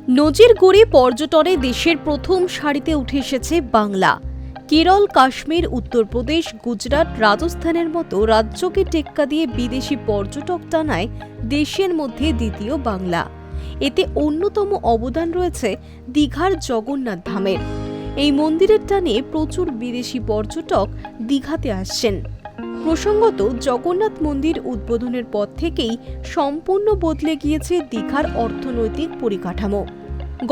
নজির গড়ে পর্যটনে দেশের প্রথম সারিতে উঠে এসেছে বাংলা। কেরল, কাশ্মীর, উত্তরপ্রদেশ, গুজরাট, রাজস্থানের মতো রাজ্যকে টেক্কা দিয়ে বিদেশি পর্যটক টানায় দেশের মধ্যে দ্বিতীয় বাংলা। এতে অন্যতম অবদান রয়েছে দীঘার জগন্নাথ ধামের। এই মন্দিরের টানে প্রচুর বিদেশি পর্যটক দীঘাতে আসছেন। প্রসঙ্গত, জগন্নাথ মন্দির উদ্বোধনের পর থেকেই সম্পূর্ণ বদলে গিয়েছে দীঘার অর্থনৈতিক পরিকাঠামো।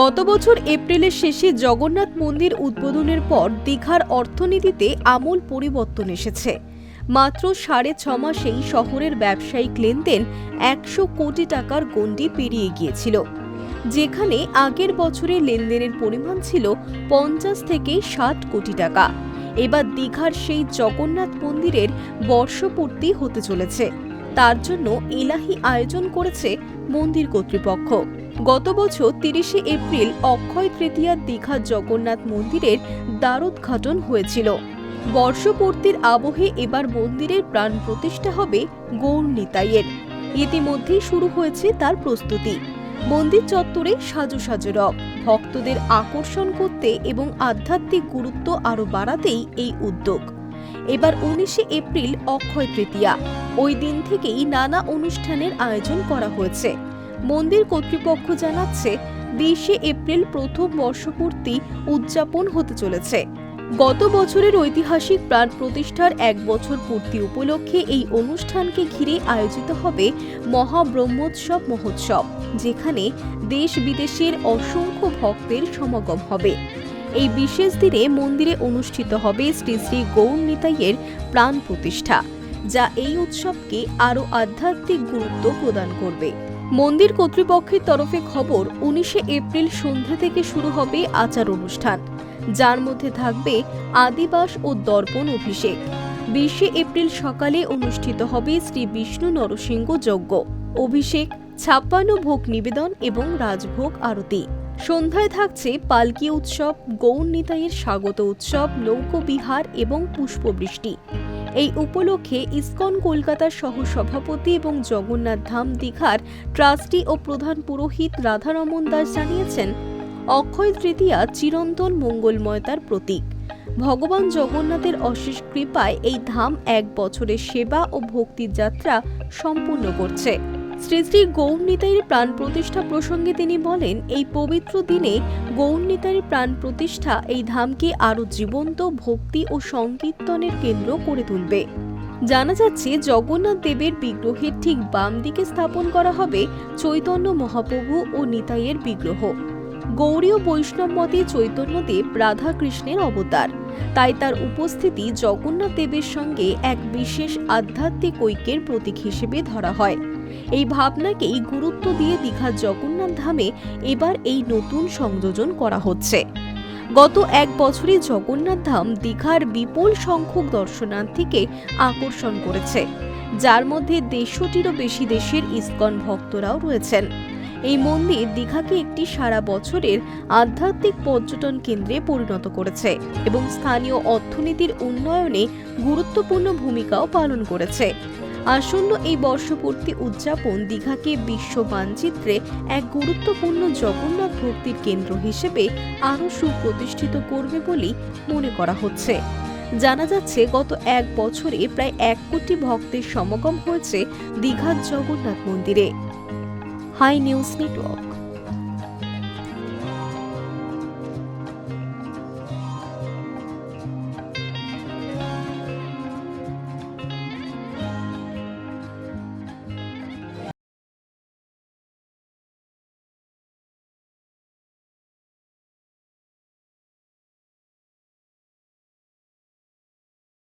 গত বছর এপ্রিলের শেষে জগন্নাথ মন্দির উদ্বোধনের পর দীঘার অর্থনীতিতে আমূল পরিবর্তন এসেছে। মাত্র 6.5 মাসেই শহরের ব্যবসায়িক লেনদেন 100 কোটি টাকার গণ্ডি পেরিয়ে গিয়েছিল, যেখানে আগের বছরে লেনদেনের পরিমাণ ছিল 50 থেকে 60 কোটি টাকা। এবার দীঘার সেই জগন্নাথ মন্দিরের বর্ষপূর্তি হতে চলেছে। তার জন্য এলাহি আয়োজন করেছে মন্দির কর্তৃপক্ষ। গত বছর 30শে এপ্রিল অক্ষয় তৃতীয়ার দীঘা জগন্নাথ মন্দিরের দ্বারোদ্ঘাটন হয়েছিল। বর্ষপূর্তির আবহে এবার মন্দিরের প্রাণ প্রতিষ্ঠা হবে গৌর নিতাইয়ের। ইতিমধ্যেই শুরু হয়েছে তার প্রস্তুতি। মন্দির চত্বরে সাজু সাজু রব। ভক্তদের আকর্ষণ করতে এবং আধ্যাত্মিক গুরুত্ব আরও বাড়াতেই এই উদ্যোগ। এবার 19শে এপ্রিল অক্ষয় তৃতীয়া। ওই দিন থেকেই নানা অনুষ্ঠানের আয়োজন করা হয়েছে। মন্দির কর্তৃপক্ষ জানাচ্ছে 20শে এপ্রিল প্রথম বর্ষপূর্তি উদযাপন হতে চলেছে। গত বছরের ঐতিহাসিক প্রাণ প্রতিষ্ঠার 1 বছর পূর্তি উপলক্ষে এই অনুষ্ঠানকে ঘিরে আয়োজিত হবে মহাব্রহ্মোৎসব মহোৎসব, যেখানে দেশ বিদেশের অসংখ্য ভক্তের সমাগম হবে। এই বিশেষ দিনে মন্দিরে অনুষ্ঠিত হবে শ্রী শ্রী গৌর নিতাইয়ের প্রাণ প্রতিষ্ঠা, যা এই উৎসবকে আরও আধ্যাত্মিক গুরুত্ব প্রদান করবে। মন্দির কর্তৃপক্ষের তরফে খবর, 19শে এপ্রিল সন্ধ্যা থেকে শুরু হবে আচার অনুষ্ঠান, যার মধ্যে থাকবে আদিবাস ও দর্পণ অভিষেক। 20শে এপ্রিল সকালে অনুষ্ঠিত হবে শ্রী বিষ্ণু নরসিংহ যজ্ঞ, অভিষেক, 56 ভোগ নিবেদন এবং রাজভোগ আরতি। সন্ধ্যায় থাকছে পালকি উৎসব, গৌর নিতাইয়ের স্বাগত উৎসব, নৌকবিহার এবং পুষ্পবৃষ্টি। এই উপলক্ষে ইসকন কলকাতার সহসভাপতি এবং জগন্নাথ ধাম দীঘার ট্রাস্টি ও প্রধান পুরোহিত রাধারমন দাস জানিয়েছেন, অক্ষয় তৃতীয়া চিরন্তন মঙ্গলময়তার প্রতীক। ভগবান জগন্নাথের অশেষ কৃপায় এই ধাম 1 বছরের সেবা ও ভক্তির যাত্রা সম্পূর্ণ করছে। শ্রী শ্রী গৌর নিতাইয়ের প্রাণ প্রতিষ্ঠা প্রসঙ্গে তিনি বলেন, এই পবিত্র দিনে গৌর নিতাইয়ের প্রাণ প্রতিষ্ঠা এই ধামকে আরও জীবন্ত, ভক্তি ও সংকীর্তনের কেন্দ্র করে তুলবে। জানা যাচ্ছে, জগন্নাথ দেবের বিগ্রহের ঠিক বাম দিকে স্থাপন করা হবে চৈতন্য মহাপ্রভু ও নিতাইয়ের বিগ্রহ। গৌড়ীয় বৈষ্ণব মতে চৈতন্যদেব রাধা কৃষ্ণের অবতার, তাই তার উপস্থিতি জগন্নাথ দেবের সঙ্গে এক বিশেষ আধ্যাত্মিক ঐক্যের প্রতীক হিসেবে ধরা হয়। এই ভাবনাকেই গুরুত্ব দিয়ে দীঘার জগন্নাথ ধামে এবার এই নতুন সংযোজন করা হচ্ছে। গত 1 বছরে জগন্নাথ ধাম দীঘার বিপুল সংখ্যক দর্শনার্থীকে আকর্ষণ করেছে, যার মধ্যে 150টিরও বেশি দেশের ইসকন ভক্তরাও রয়েছেন। এই মন্দির দীঘাকে একটি সারা বছরের আধ্যাত্মিক পর্যটন কেন্দ্রে পরিণত করেছে এবং স্থানীয় অর্থনীতির উন্নয়নে গুরুত্বপূর্ণ ভূমিকাও পালন করেছে। আসন্ন এই বর্ষপূর্তি উদযাপন দীঘাকে বিশ্ব মানচিত্রে এক গুরুত্বপূর্ণ জগন্নাথ ভক্তির কেন্দ্র হিসেবে আরও সুপ্রতিষ্ঠিত করবে বলেই মনে করা হচ্ছে। জানা যাচ্ছে, গত 1 বছরে প্রায় 1 কোটি ভক্তের সমাগম হয়েছে দীঘার জগন্নাথ মন্দিরে। Hi news network.